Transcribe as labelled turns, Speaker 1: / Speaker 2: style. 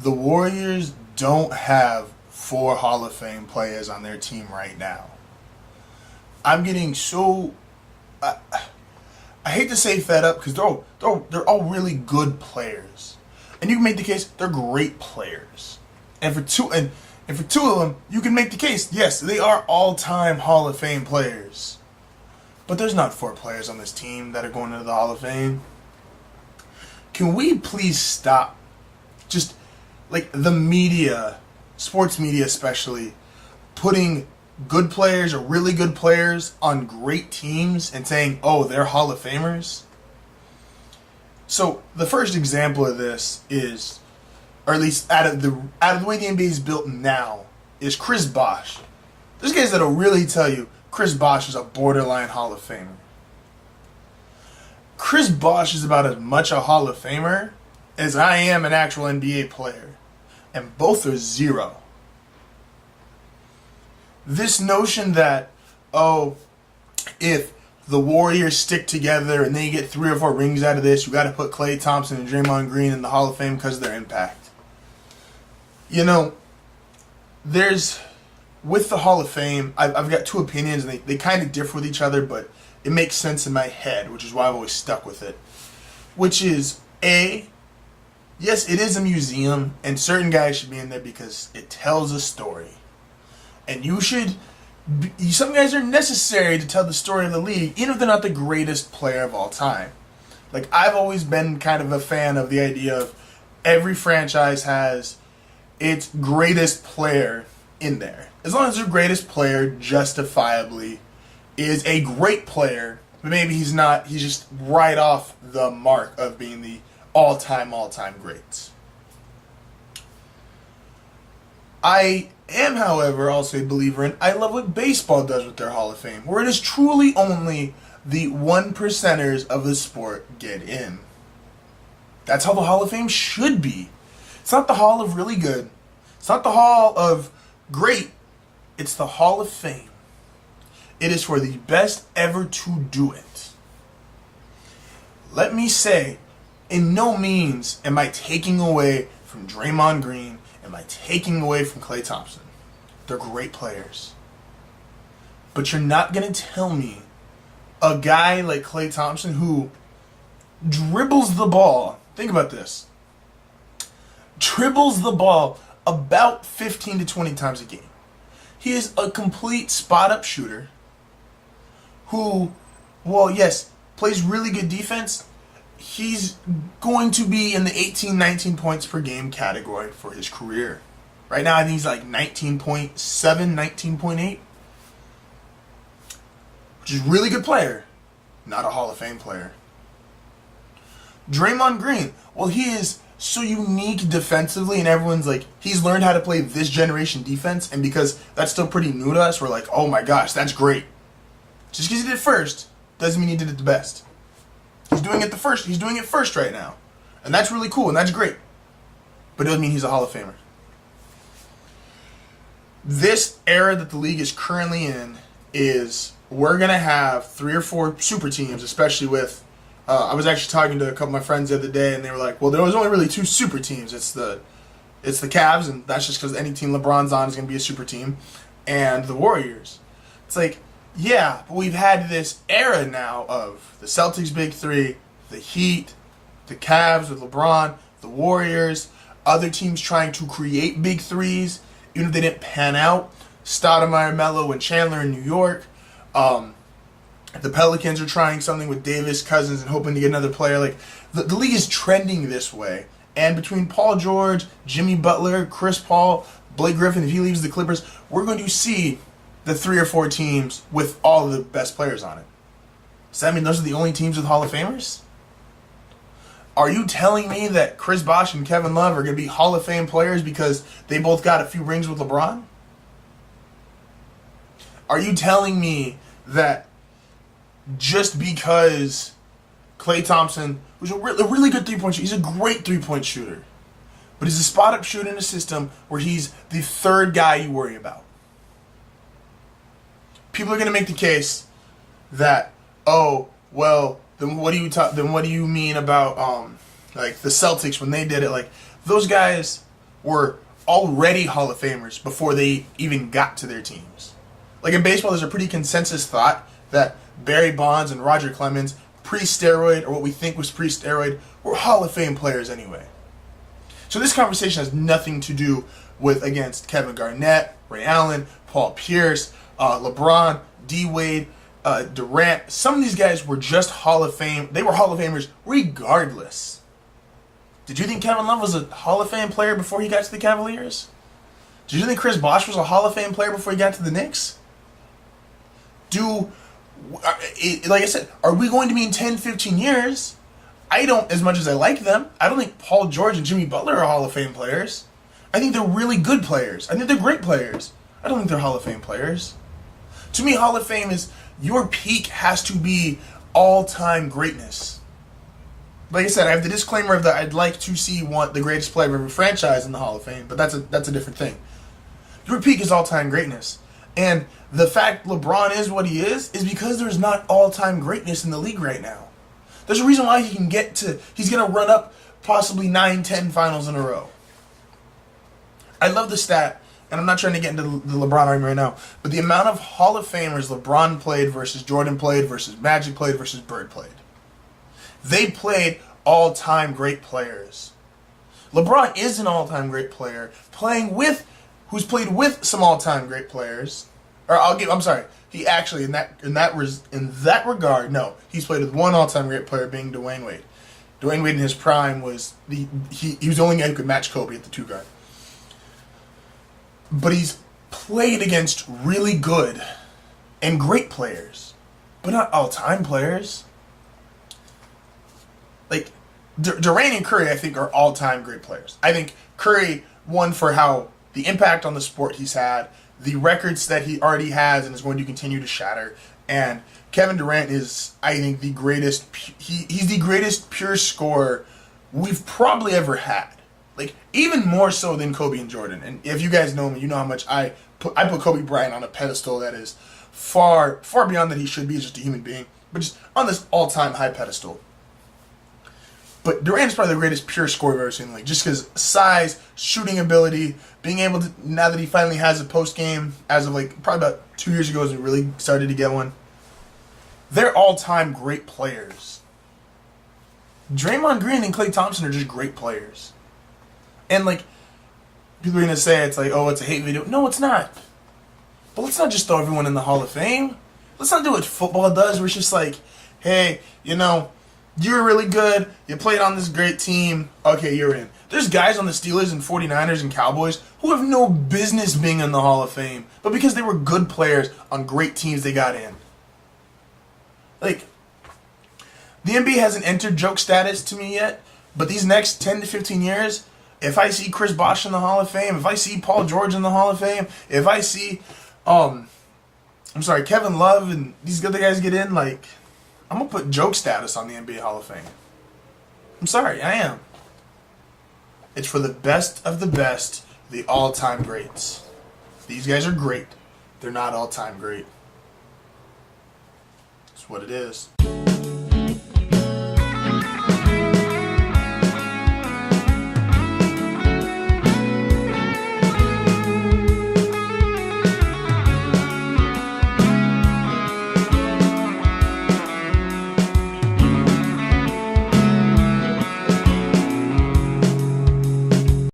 Speaker 1: The Warriors don't have four Hall of Fame players on their team right now. I'm getting so. I hate to say fed up because they're all really good players, and you can make the case they're great players. And for two of them, you can make the case yes, they are all-time Hall of Fame players. But there's not four players on this team that are going into the Hall of Fame. Can we please stop? Just like the media, sports media especially, putting good players or really good players on great teams and saying, oh, they're Hall of Famers. So the first example of this is, or at least out of the way the NBA is built now, is Chris Bosh. There's guys that'll really tell you Chris Bosh is a borderline Hall of Famer. Chris Bosh is about as much a Hall of Famer as I am an actual NBA player. And both are zero. This notion that, oh, if the Warriors stick together and they get 3 or 4 rings out of this, you got to put Klay Thompson and Draymond Green in the Hall of Fame because of their impact. You know, with the Hall of Fame, I've got two opinions, and they kind of differ with each other, but it makes sense in my head, which is why I've always stuck with it. Which is, A, yes, it is a museum, and certain guys should be in there because it tells a story. And some guys are necessary to tell the story of the league, even if they're not the greatest player of all time. Like, I've always been kind of a fan of the idea of every franchise has its greatest player in there. As long as their greatest player justifiably is a great player, but maybe he's just right off the mark of being the all-time greats. I am, however, also a believer in, I love what baseball does with their Hall of Fame, where it is truly only the 1%ers of the sport get in. That's how the Hall of Fame should be. It's not the Hall of really good. It's not the Hall of great. It's the Hall of Fame. It is for the best ever to do it. Let me say, in no means am I taking away from Draymond Green, am I taking away from Klay Thompson. They're great players. But you're not going to tell me a guy like Klay Thompson who dribbles the ball, think about this, dribbles the ball about 15 to 20 times a game. He is a complete spot-up shooter who, well, yes, plays really good defense. He's going to be in the 18, 19 points per game category for his career. Right now, I think he's like 19.7, 19.8. Which is a really good player. Not a Hall of Fame player. Draymond Green, well, he is so unique defensively, and everyone's like, he's learned how to play this generation defense, and because that's still pretty new to us, we're like, oh my gosh, that's great. Just because he did it first doesn't mean he did it the best. He's doing it first right now. And that's really cool, and that's great. But it doesn't mean he's a Hall of Famer. This era that the league is currently in is, we're going to have 3 or 4 super teams, especially with, I was actually talking to a couple of my friends the other day, and they were like, well, there was only really 2 super teams. It's the Cavs, and that's just because any team LeBron's on is going to be a super team, and the Warriors. It's like, yeah, but we've had this era now of the Celtics Big 3, the Heat, the Cavs with LeBron, the Warriors, other teams trying to create Big 3s, even if they didn't pan out. Stoudemire, Melo, and Chandler in New York. The Pelicans are trying something with Davis, Cousins, and hoping to get another player. Like, the league is trending this way. And between Paul George, Jimmy Butler, Chris Paul, Blake Griffin, if he leaves the Clippers, we're going to see the 3 or 4 teams with all of the best players on it. Does that mean those are the only teams with Hall of Famers? Are you telling me that Chris Bosh and Kevin Love are going to be Hall of Fame players because they both got a few rings with LeBron? Are you telling me that just because Klay Thompson, who's a really good three-point shooter, he's a great three-point shooter, but he's a spot-up shooter in a system where he's the 3rd guy you worry about? People are going to make the case that, oh, well, then what do you mean about like the Celtics when they did it? Like, those guys were already Hall of Famers before they even got to their teams. Like in baseball, there's a pretty consensus thought that Barry Bonds and Roger Clemens, pre-steroid, or what we think was pre-steroid, were Hall of Fame players anyway. So this conversation has nothing to do with against Kevin Garnett, Ray Allen, Paul Pierce, LeBron, D-Wade, Durant. Some of these guys were just Hall of Fame. They were Hall of Famers regardless. Did you think Kevin Love was a Hall of Fame player before he got to the Cavaliers? Did you think Chris Bosh was a Hall of Fame player before he got to the Knicks? Like I said, are we going to be in 10, 15 years? I don't, as much as I like them, I don't think Paul George and Jimmy Butler are Hall of Fame players. I think they're really good players. I think they're great players. I don't think they're Hall of Fame players. To me, Hall of Fame is your peak has to be all-time greatness. Like I said, I have the disclaimer of that I'd like to see the greatest player of every franchise in the Hall of Fame, but that's a different thing. Your peak is all-time greatness. And the fact LeBron is what he is because there's not all-time greatness in the league right now. There's a reason why he's going to run up possibly 9, 10 finals in a row. I love the stat, and I'm not trying to get into the LeBron argument right now, but the amount of Hall of Famers LeBron played versus Jordan played versus Magic played versus Bird played. They played all-time great players. LeBron is an all-time great player, who's played with some all-time great players. He actually in that regard, no, he's played with one all-time great player, being Dwayne Wade. Dwayne Wade in his prime was he was the only guy who could match Kobe at the 2 guard. But he's played against really good and great players, but not all-time players. Like Durant and Curry, I think, are all-time great players. I think Curry won for how the impact on the sport he's had, the records that he already has and is going to continue to shatter. And Kevin Durant is, I think, the greatest. He's the greatest pure scorer we've probably ever had. Like, even more so than Kobe and Jordan. And if you guys know me, you know how much I put Kobe Bryant on a pedestal that is far, far beyond that he should be as just a human being, but just on this all-time high pedestal. But Durant is probably the greatest pure scorer I've ever seen in the league, just because size, shooting ability, being able to, now that he finally has a post game, as of like probably about 2 years ago, as he really started to get one. They're all-time great players. Draymond Green and Klay Thompson are just great players. And like, people are going to say it's like, oh, it's a hate video. No, it's not. But let's not just throw everyone in the Hall of Fame. Let's not do what football does, where it's just like, hey, you were really good, you played on this great team, okay, you're in. There's guys on the Steelers and 49ers and Cowboys who have no business being in the Hall of Fame, but because they were good players on great teams, they got in. Like, the NBA hasn't entered joke status to me yet, but these next 10 to 15 years, if I see Chris Bosh in the Hall of Fame, if I see Paul George in the Hall of Fame, if I see, Kevin Love and these other guys get in, like, I'm going to put joke status on the NBA Hall of Fame. I'm sorry, I am. It's for the best of the best, the all-time greats. These guys are great. They're not all-time great. That's what it is.